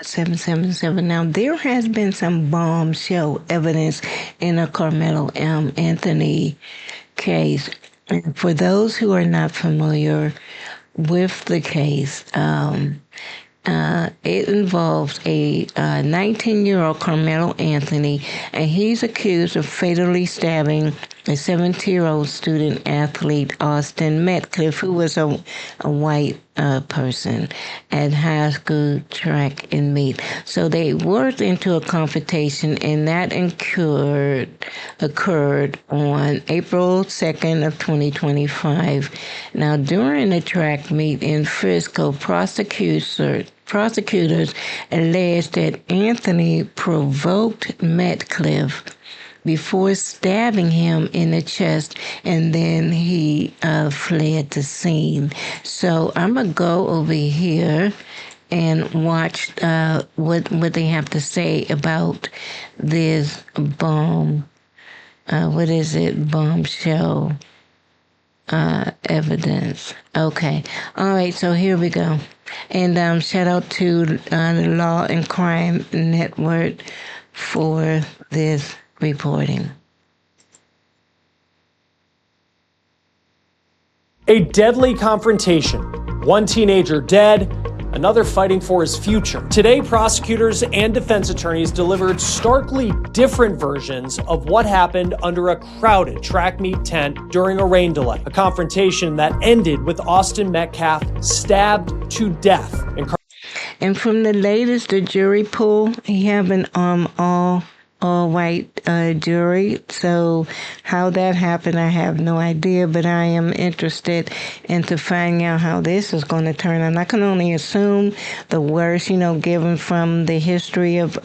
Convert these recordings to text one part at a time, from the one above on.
777. Now, there has been some bombshell evidence in a Carmelo Anthony case. And for those who are not familiar with the case, it involves a 19-year-old Karmelo Anthony, and he's accused of fatally stabbing a 17-year-old student athlete, Austin Metcalf, who was a white person at high school track and meet. So they worked into a confrontation, and that occurred on April 2nd of 2025. Now, during the track meet in Frisco, prosecutors alleged that Anthony provoked Metcalf before stabbing him in the chest, and then he fled the scene. So I'm going to go over here and watch what they have to say about this bombshell evidence. Okay. All right, so here we go. And shout out to the Law and Crime Network for this reporting. A deadly confrontation. One teenager dead, another fighting for his future. Today, prosecutors and defense attorneys delivered starkly different versions of what happened under a crowded track meet tent during a rain delay. A confrontation that ended with Austin Metcalf stabbed to death. And from the latest, the jury pool, he have an all white jury. So how that happened, I have no idea, but I am interested into finding out how this is going to turn out. I can only assume the worst, given from the history of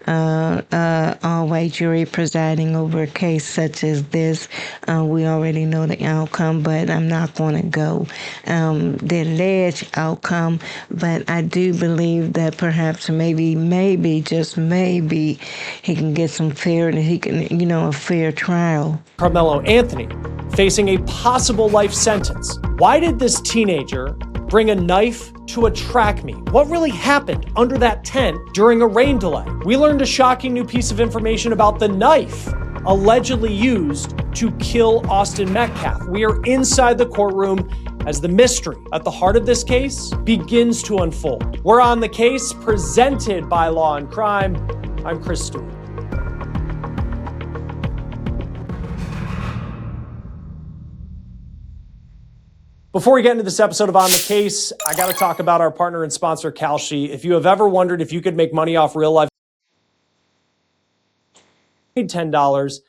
all white jury presiding over a case such as this. We already know the outcome, but I'm not going to go the alleged outcome. But I do believe that perhaps maybe, just maybe, he can get some fairness. He can, a fair trial. Karmelo Anthony facing a possible life sentence. Why did this teenager bring a knife to a track meet? What really happened under that tent during a rain delay? We learned a shocking new piece of information about the knife allegedly used to kill Austin Metcalf. We are inside the courtroom as the mystery at the heart of this case begins to unfold. We're on the case presented by Law and Crime. I'm Chris Stewart. Before we get into this episode of On the Case, I got to talk about our partner and sponsor, Kalshi. If you have ever wondered if you could make money off real life, $10.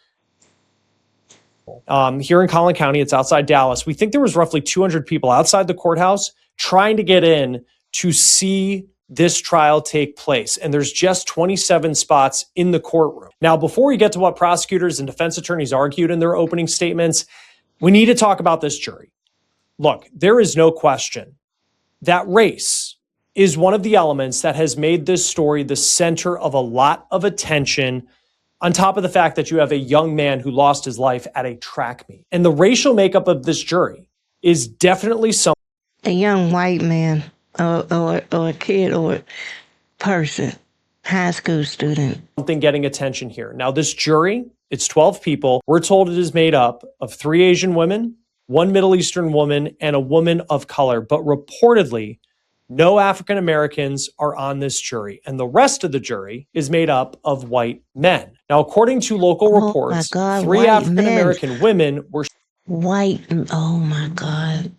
Here in Collin County, it's outside Dallas. We think there was roughly 200 people outside the courthouse trying to get in to see this trial take place. And there's just 27 spots in the courtroom. Now, before we get to what prosecutors and defense attorneys argued in their opening statements, we need to talk about this jury. Look, there is no question that race is one of the elements that has made this story the center of a lot of attention, on top of the fact that you have a young man who lost his life at a track meet. And the racial makeup of this jury is definitely something. A young white man or a kid or person, high school student. Something getting attention here. Now, this jury, it's 12 people. We're told it is made up of 3 Asian women, 1 Middle Eastern woman, and a woman of color. But reportedly, no African Americans are on this jury, and the rest of the jury is made up of white men. Now, according to local reports, 3 African American women were white. Oh my God.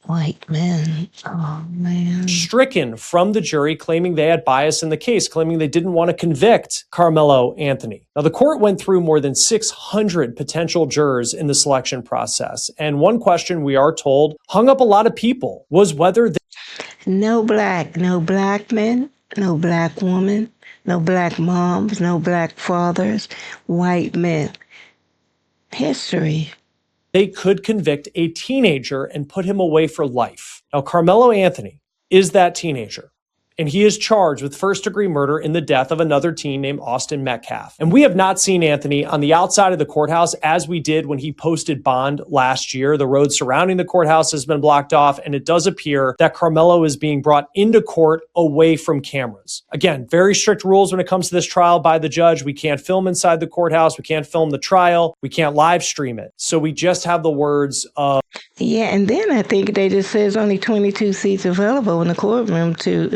White men. Oh, man. stricken from the jury, claiming they had bias in the case, claiming they didn't want to convict Karmelo Anthony. Now, the court went through more than 600 potential jurors in the selection process. And one question, we are told, hung up a lot of people was whether no black men, no black woman, no black moms, no black fathers, white men. History. They could convict a teenager and put him away for life. Now, Karmelo Anthony is that teenager. and he is charged with first-degree murder in the death of another teen named Austin Metcalf. And we have not seen Anthony on the outside of the courthouse as we did when he posted bond last year. The road surrounding the courthouse has been blocked off, and it does appear that Karmelo is being brought into court away from cameras. Again, very strict rules when it comes to this trial by the judge. We can't film inside the courthouse. We can't film the trial. We can't live stream it. So we just have the words of... Yeah, and then I think they just says only 22 seats available in the courtroom to,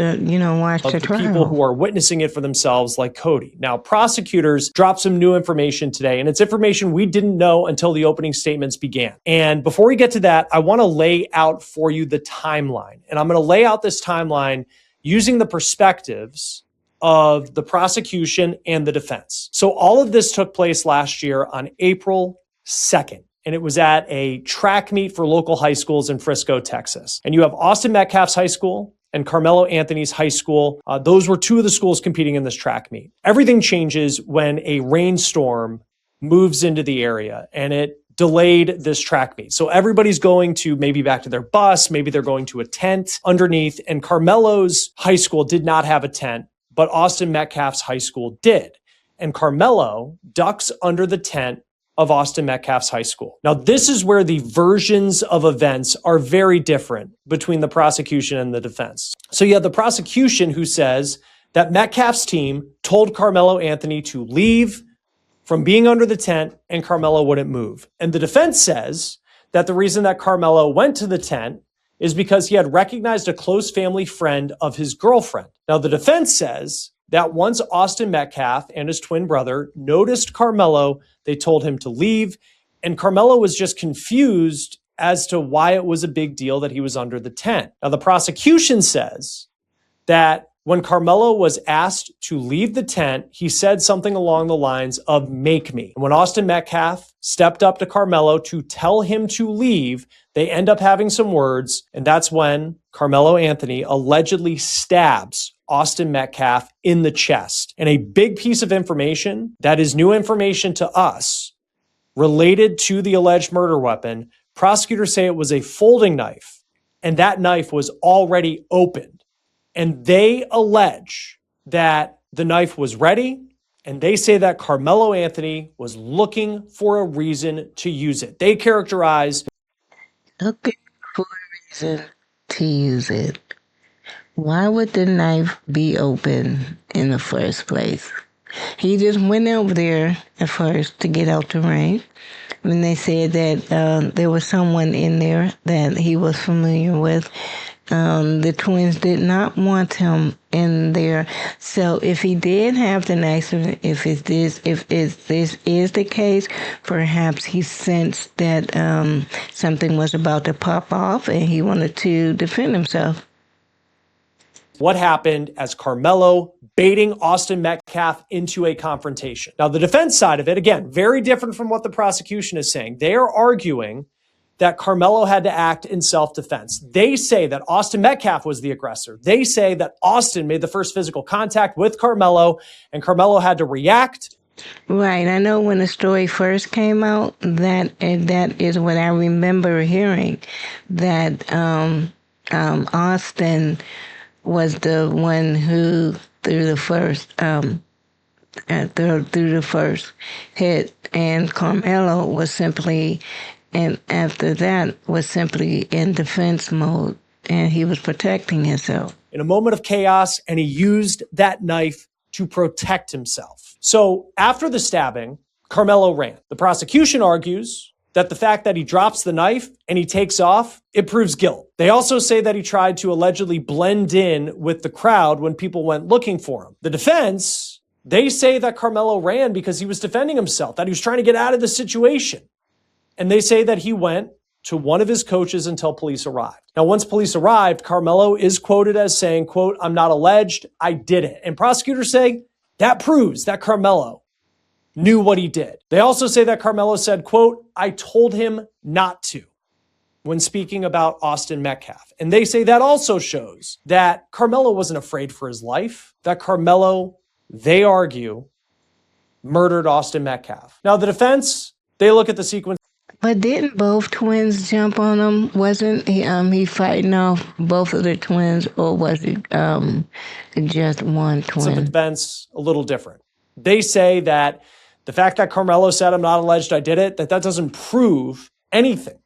watch the trial. People who are witnessing it for themselves, like Cody. Now, prosecutors dropped some new information today, and it's information we didn't know until the opening statements began. And before we get to that, I want to lay out for you the timeline. And I'm going to lay out this timeline using the perspectives of the prosecution and the defense. So all of this took place last year on April 2nd. And it was at a track meet for local high schools in Frisco, Texas. And you have Austin Metcalf's high school and Karmelo Anthony's high school. Those were two of the schools competing in this track meet. Everything changes when a rainstorm moves into the area, and it delayed this track meet. So everybody's going to maybe back to their bus, maybe they're going to a tent underneath. And Karmelo's high school did not have a tent, but Austin Metcalf's high school did. And Karmelo ducks under the tent of Austin Metcalf's high school. Now, this is where the versions of events are very different between the prosecution and the defense. So you have the prosecution who says that Metcalf's team told Karmelo Anthony to leave from being under the tent and Karmelo wouldn't move. And the defense says that the reason that Karmelo went to the tent is because he had recognized a close family friend of his girlfriend. Now, the defense says that once Austin Metcalf and his twin brother noticed Karmelo, they told him to leave, and Karmelo was just confused as to why it was a big deal that he was under the tent. Now, the prosecution says that when Karmelo was asked to leave the tent, he said something along the lines of, "Make me." And when Austin Metcalf stepped up to Karmelo to tell him to leave, they end up having some words, and that's when Karmelo Anthony allegedly stabs Austin Metcalf in the chest. And a big piece of information that is new information to us related to the alleged murder weapon, prosecutors say it was a folding knife, and that knife was already opened. And they allege that the knife was ready, and they say that Karmelo Anthony was looking for a reason to use it. They characterize looking for a reason to use it. Why would the knife be open in the first place? He just went over there at first to get out the rain. When they said that there was someone in there that he was familiar with, the twins did not want him in there. So if he did have the knife, if this is the case, perhaps he sensed that something was about to pop off and he wanted to defend himself. what happened as Karmelo baiting Austin Metcalf into a confrontation. Now, the defense side of it, again, very different from what the prosecution is saying. They are arguing that Karmelo had to act in self-defense. They say that Austin Metcalf was the aggressor. They say that Austin made the first physical contact with Karmelo, and Karmelo had to react. Right. I know when the story first came out, that is what I remember hearing, that Austin was the one who threw the first hit, and Karmelo was simply, and after that was simply in defense mode, and he was protecting himself. In a moment of chaos, and he used that knife to protect himself. So after the stabbing, Karmelo ran. The prosecution argues that the fact that he drops the knife and he takes off, it proves guilt. They also say that he tried to allegedly blend in with the crowd when people went looking for him. The defense, they say that Karmelo ran because he was defending himself, that he was trying to get out of the situation. And they say that he went to one of his coaches until police arrived. Now, once police arrived, Karmelo is quoted as saying, quote, "I'm not alleged, I did it." And prosecutors say that proves that Karmelo knew what he did. They also say that Karmelo said, quote, "I told him not to," when speaking about Austin Metcalf. And they say that also shows that Karmelo wasn't afraid for his life, that Karmelo, they argue, murdered Austin Metcalf. Now, the defense, they look at the sequence. But didn't both twins jump on him? Wasn't he fighting off both of the twins, or was it just one Some twin? events a little different. They say that the fact that Karmelo said, "I'm not alleged I did it," that doesn't prove anything.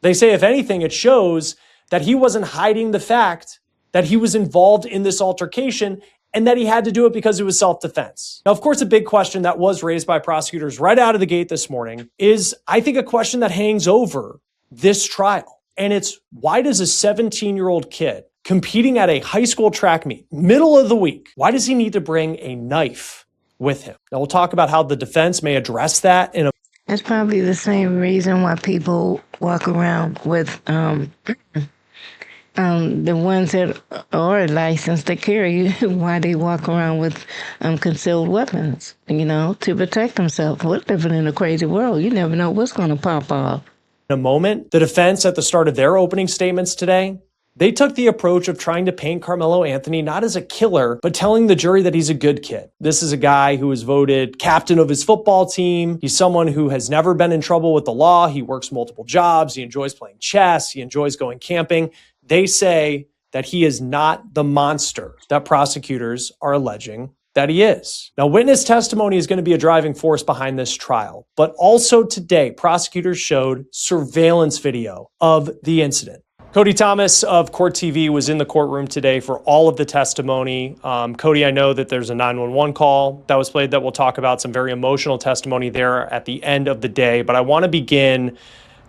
They say, if anything, it shows that he wasn't hiding the fact that he was involved in this altercation and that he had to do it because it was self-defense. Now, of course, a big question that was raised by prosecutors right out of the gate this morning is, I think, a question that hangs over this trial. And it's, why does a 17-year-old kid competing at a high school track meet, middle of the week, why does he need to bring a knife with him? Now, we'll talk about how the defense may address that in a That's probably the same reason why people walk around with the ones that are licensed to carry, why they walk around with concealed weapons, to protect themselves. We're living in a crazy world. You never know what's going to pop off. In a moment, the defense at the start of their opening statements today, they took the approach of trying to paint Karmelo Anthony not as a killer, but telling the jury that he's a good kid. This is a guy who was voted captain of his football team. He's someone who has never been in trouble with the law. He works multiple jobs. He enjoys playing chess. He enjoys going camping. They say that he is not the monster that prosecutors are alleging that he is. Now, witness testimony is going to be a driving force behind this trial, but also today, prosecutors showed surveillance video of the incident. Cody Thomas of Court TV was in the courtroom today for all of the testimony. Cody, I know that there's a 911 call that was played that we'll talk about, some very emotional testimony there at the end of the day. But I want to begin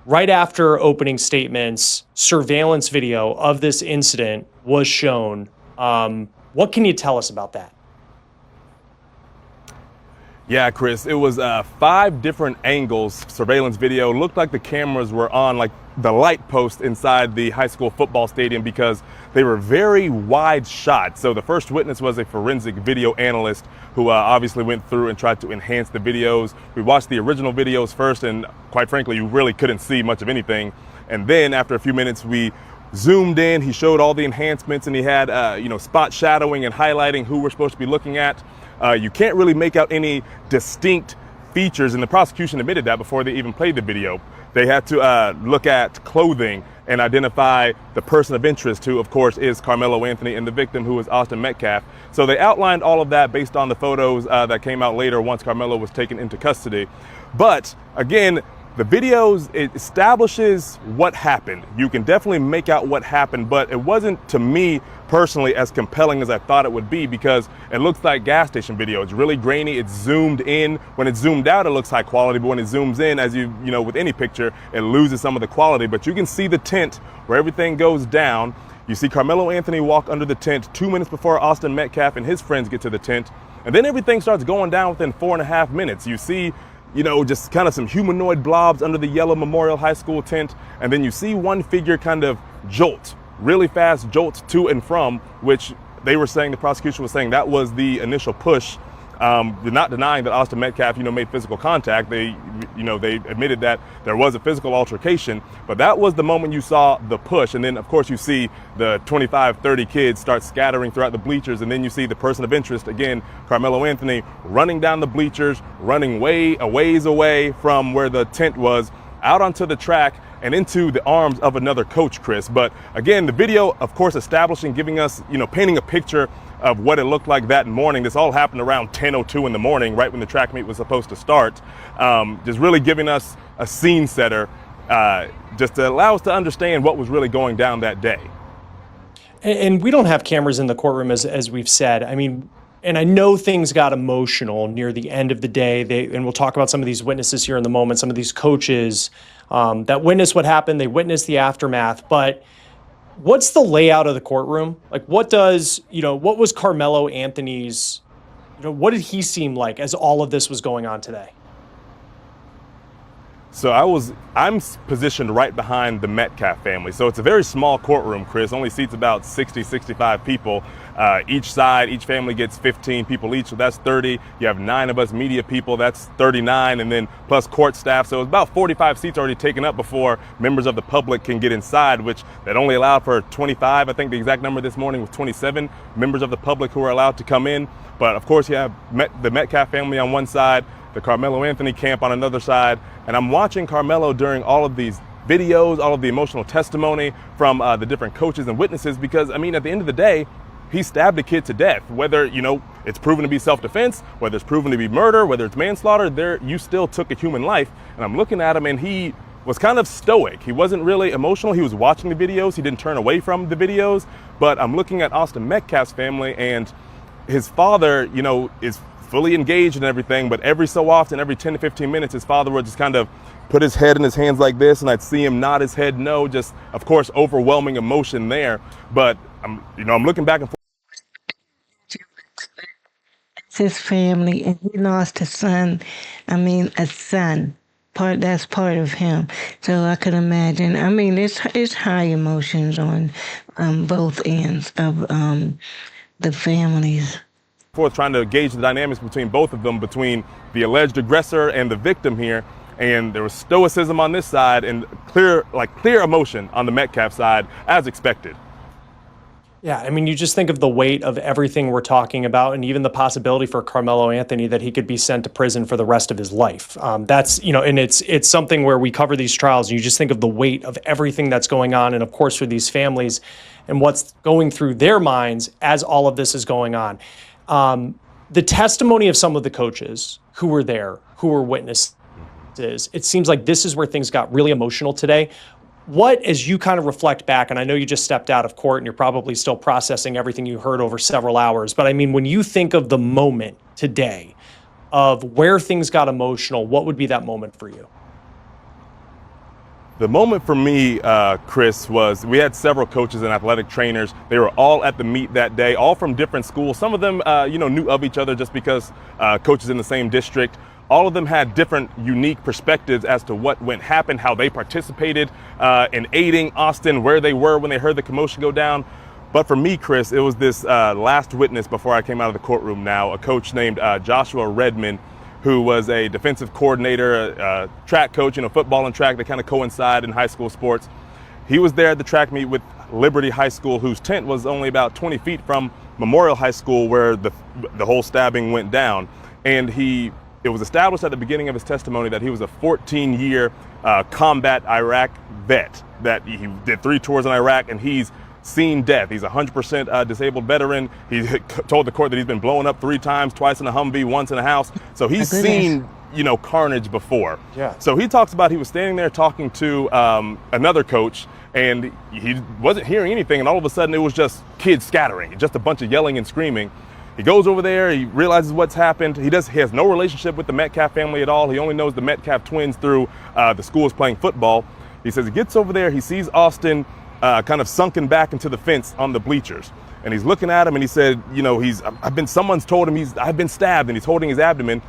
right after opening statements. Surveillance video of this incident was shown. What can you tell us about that? Yeah, Chris, it was 5 different angles, surveillance video. Looked like the cameras were on like the light post inside the high school football stadium because they were very wide shot. So the first witness was a forensic video analyst who obviously went through and tried to enhance the videos. We watched the original videos first, and quite frankly, you really couldn't see much of anything. And then after a few minutes, we zoomed in. He showed all the enhancements, and he had spot shadowing and highlighting who we're supposed to be looking at. You can't really make out any distinct features, and the prosecution admitted that before they even played the video. They had to look at clothing and identify the person of interest, who, of course, is Karmelo Anthony, and the victim, who is Austin Metcalf. So they outlined all of that based on the photos that came out later once Karmelo was taken into custody. But again, the videos, it establishes what happened. You can definitely make out what happened, but it wasn't, to me personally, as compelling as I thought it would be, because it looks like gas station video. It's really grainy. It's zoomed in. When it's zoomed out, it looks high quality, but when it zooms in, as you know, with any picture, it loses some of the quality. But you can see the tent where everything goes down. You see Karmelo Anthony walk under the tent 2 minutes before Austin Metcalf and his friends get to the tent. And then everything starts going down within 4.5 minutes. You see, just kind of some humanoid blobs under the yellow Memorial High School tent. And then you see one figure kind of jolt, really fast jolt to and from, which they were saying, the prosecution was saying that was the initial push. They're not denying that Austin Metcalf, made physical contact. They admitted that there was a physical altercation, but that was the moment you saw the push. And then, of course, you see the 25, 30 kids start scattering throughout the bleachers. And then you see the person of interest, again, Karmelo Anthony, running down the bleachers, running a ways away from where the tent was, out onto the track and into the arms of another coach, Chris. But again, the video, of course, establishing, giving us, painting a picture of what it looked like that morning. This all happened around 10:02 in the morning, right when the track meet was supposed to start. Just really giving us a scene setter, just to allow us to understand what was really going down that day. And we don't have cameras in the courtroom, as we've said. I mean, and I know things got emotional near the end of the day. And we'll talk about some of these witnesses here in the moment, some of these coaches that witnessed what happened. They witnessed the aftermath. But what's the layout of the courtroom? Like, what was Karmelo Anthony's, what did he seem like as all of this was going on today? So I'm positioned right behind the Metcalf family. So it's a very small courtroom, Chris, only seats about 60, 65 people. Each side, each family gets 15 people each, so that's 30. You have 9 of us media people, that's 39, and then plus court staff. So it's about 45 seats already taken up before members of the public can get inside, which that only allowed for 25. I think the exact number this morning was 27 members of the public who are allowed to come in. But of course, you have the Metcalf family on one side, the Karmelo Anthony camp on another side, and I'm watching Karmelo during all of these videos, all of the emotional testimony from the different coaches and witnesses, because, I mean, at the end of the day, he stabbed a kid to death. Whether, it's proven to be self-defense, whether it's proven to be murder, whether it's manslaughter, you still took a human life. And I'm looking at him, and he was kind of stoic. He wasn't really emotional. He was watching the videos. He didn't turn away from the videos. But I'm looking at Austin Metcalf's family, and his father, is fully engaged and everything. But every so often, every 10 to 15 minutes, his father would just kind of put his head in his hands like this, and I'd see him nod his head no. Just, of course, overwhelming emotion there. But I'm looking back and forth. It's his family, and he lost a son. A son. That's part of him. So I could imagine. It's high emotions on both ends of the families. Forth trying to gauge the dynamics between both of them, between the alleged aggressor and the victim here. And there was stoicism on this side and clear emotion on the Metcalf side, as expected. Yeah, you just think of the weight of everything we're talking about, and even the possibility for Karmelo Anthony that he could be sent to prison for the rest of his life. That's, and it's something where we cover these trials, and you just think of the weight of everything that's going on, and of course for these families and what's going through their minds as all of this is going on. The testimony of some of the coaches who were there, who were witnesses, it seems like this is where things got really emotional today. What, as you kind of reflect back, and I know you just stepped out of court and you're probably still processing everything you heard over several hours, but when you think of the moment today of where things got emotional, what would be that moment for you? The moment for me, Chris, was we had several coaches and athletic trainers. They were all at the meet that day, all from different schools. Some of them, knew of each other just because coaches in the same district. All of them had different unique perspectives as to what happened, how they participated in aiding Austin, where they were when they heard the commotion go down. But for me, Chris, it was this last witness before I came out of the courtroom now, a coach named Joshua Redmond, who was a defensive coordinator, a track coach, football and track, they kind of coincide in high school sports. He was there at the track meet with Liberty High School, whose tent was only about 20 feet from Memorial High School, where the whole stabbing went down. And it was established at the beginning of his testimony that he was a 14-year combat Iraq vet, that he did 3 tours in Iraq, and he's seen death. He's a 100% disabled veteran. He told the court that he's been blown up 3 times, twice in a Humvee, once in a house. So he's seen, carnage before. Yeah. So he talks about he was standing there talking to another coach, and he wasn't hearing anything, and all of a sudden it was just kids scattering, just a bunch of yelling and screaming. He goes over there, he realizes what's happened. He has no relationship with the Metcalf family at all. He only knows the Metcalf twins through the schools playing football. He says he gets over there, he sees Austin kind of sunken back into the fence on the bleachers. And he's looking at him, and he said, someone's told him I've been stabbed, and he's holding his abdomen.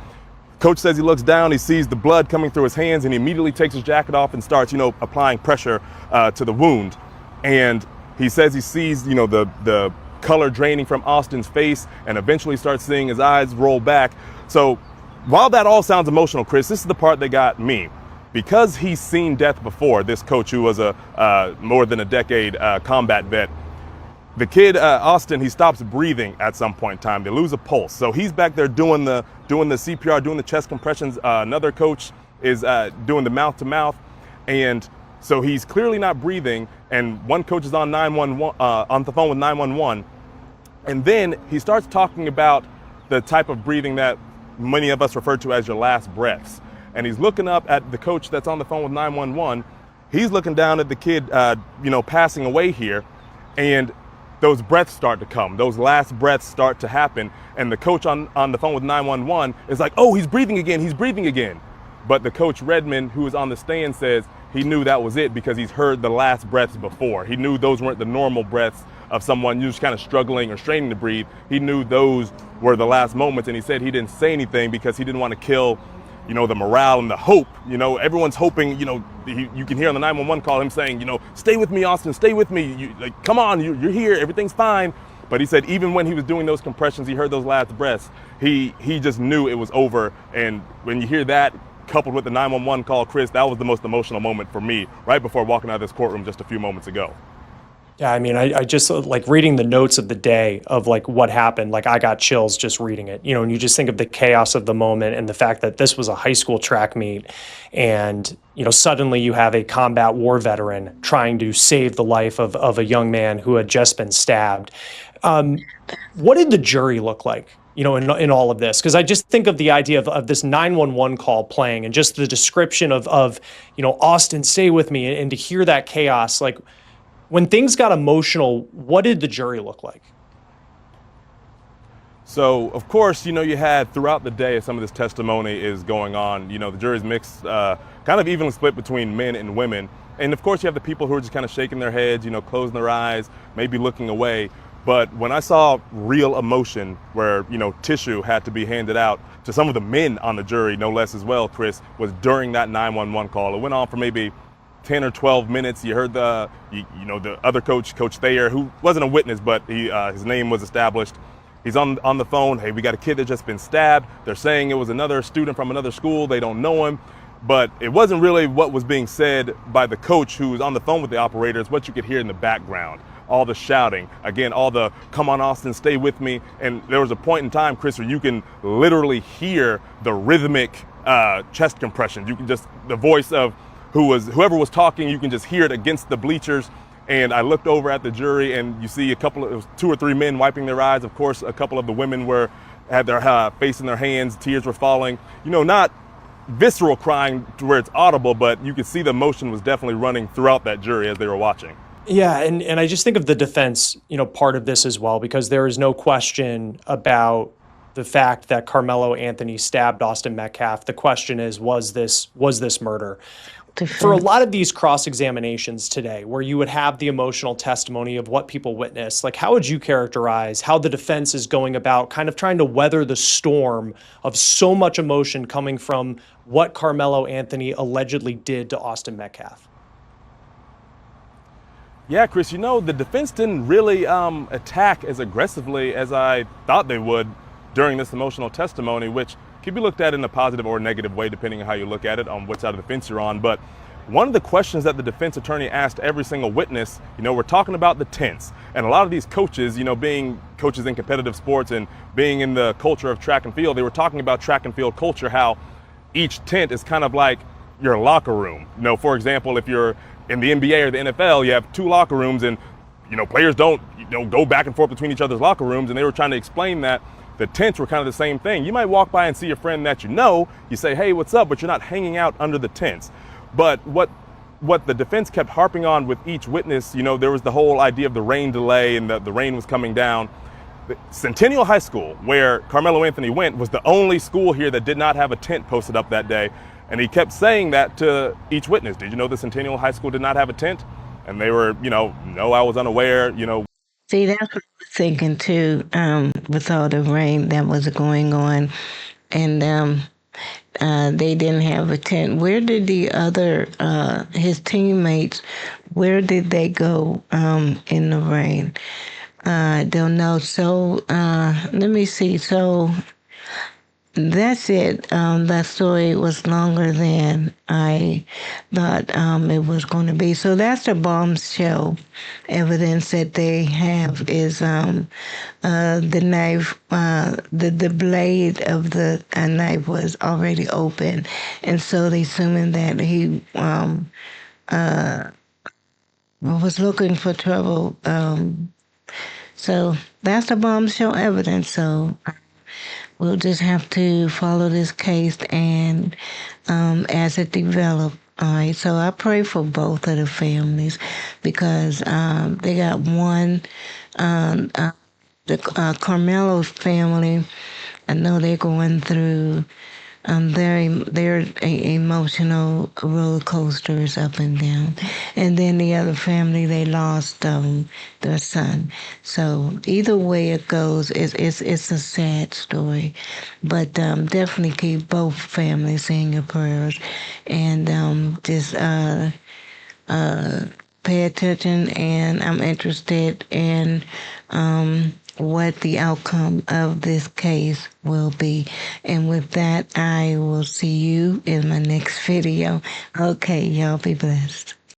Coach says he looks down, he sees the blood coming through his hands, and he immediately takes his jacket off and starts, applying pressure to the wound. And he says he sees, the color draining from Austin's face, and eventually starts seeing his eyes roll back. So while that all sounds emotional, Chris, this is the part that got me. Because he's seen death before, this coach who was a more than a decade combat vet, the kid, Austin, he stops breathing at some point in time. They lose a pulse. So he's back there doing the CPR, doing the chest compressions. Another coach is doing the mouth to mouth. And so he's clearly not breathing. And one coach is on 911, on the phone with 911. And then he starts talking about the type of breathing that many of us refer to as your last breaths. And he's looking up at the coach that's on the phone with 911. He's looking down at the kid, passing away here. And those breaths start to come. Those last breaths start to happen. And the coach on the phone with 911 is like, oh, he's breathing again. He's breathing again. But the coach Redmond, who is on the stand, says he knew that was it because he's heard the last breaths before. He knew those weren't the normal breaths of someone just kind of struggling or straining to breathe. He knew those were the last moments. And he said he didn't say anything because he didn't want to kill the morale and the hope. Everyone's hoping, you can hear on the 911 call him saying, stay with me, Austin, stay with me. Come on, you're here, everything's fine. But he said even when he was doing those compressions, he heard those last breaths. He just knew it was over. And when you hear that, coupled with the 911 call, Chris, that was the most emotional moment for me right before walking out of this courtroom just a few moments ago. Yeah, I mean, I just like reading the notes of the day of like what happened. Like I got chills just reading it, and you just think of the chaos of the moment and the fact that this was a high school track meet, and suddenly you have a combat war veteran trying to save the life of a young man who had just been stabbed. What did the jury look like? In all of this, because I just think of the idea of this 911 call playing and just the description of Austin, stay with me, and to hear that chaos, like when things got emotional, what did the jury look like? So, of course, you had throughout the day, some of this testimony is going on. The jury's mixed, kind of evenly split between men and women. And of course, you have the people who are just kind of shaking their heads, closing their eyes, maybe looking away. But when I saw real emotion where, tissue had to be handed out to some of the men on the jury, no less as well, Chris, was during that 911 call. It went on for maybe 10 or 12 minutes. You heard the other coach, Coach Thayer, who wasn't a witness, but his name was established. He's on the phone. Hey, we got a kid that just been stabbed. They're saying it was another student from another school. They don't know him. But it wasn't really what was being said by the coach who was on the phone with the operators, what you could hear in the background. All the shouting, again, all the come on, Austin, stay with me. And there was a point in time, Chris, where you can literally hear the rhythmic chest compressions. You can just, the voice of whoever was talking, you can just hear it against the bleachers. And I looked over at the jury, and you see it was 2 or 3 men wiping their eyes. Of course, a couple of the women had their face in their hands, tears were falling. Not visceral crying to where it's audible, but you could see the emotion was definitely running throughout that jury as they were watching. Yeah, and I just think of the defense, part of this as well, because there is no question about the fact that Karmelo Anthony stabbed Austin Metcalf. The question is, was this murder? For a lot of these cross examinations today, where you would have the emotional testimony of what people witnessed, like how would you characterize how the defense is going about kind of trying to weather the storm of so much emotion coming from what Karmelo Anthony allegedly did to Austin Metcalf? Yeah, Chris, the defense didn't really attack as aggressively as I thought they would during this emotional testimony, which can be looked at in a positive or negative way, depending on how you look at it, on what side of the fence you're on. But one of the questions that the defense attorney asked every single witness, we're talking about the tents. And a lot of these coaches, being coaches in competitive sports and being in the culture of track and field, they were talking about track and field culture, how each tent is kind of like your locker room. For example, if you're in the NBA or the NFL, you have 2 locker rooms, and players don't go back and forth between each other's locker rooms. And they were trying to explain that the tents were kind of the same thing. You might walk by and see a friend that you say, hey, what's up? But you're not hanging out under the tents. But what the defense kept harping on with each witness, there was the whole idea of the rain delay, and the rain was coming down. Centennial High School, where Karmelo Anthony went, was the only school here that did not have a tent posted up that day. And he kept saying that to each witness. Did you know the Centennial High School did not have a tent? And they were, no, I was unaware, See, that's what I was thinking too, with all the rain that was going on. And they didn't have a tent. Where did the other, his teammates, where did they go in the rain? I don't know. So let me see. So that's it. That story was longer than I thought it was going to be. So that's the bombshell evidence that they have is the knife, the blade of the knife was already open. And so they assuming that he was looking for trouble. So that's the bombshell evidence. So we'll just have to follow this case and as it develops. All right, so I pray for both of the families because they got one, the Karmelo's family. I know they're going through their emotional roller coasters up and down. And then the other family, they lost their son. So either way it goes, it's a sad story. But definitely keep both families in your prayers. And just pay attention. And I'm interested in what the outcome of this case will be. And with that, I will see you in my next video. Okay, y'all be blessed.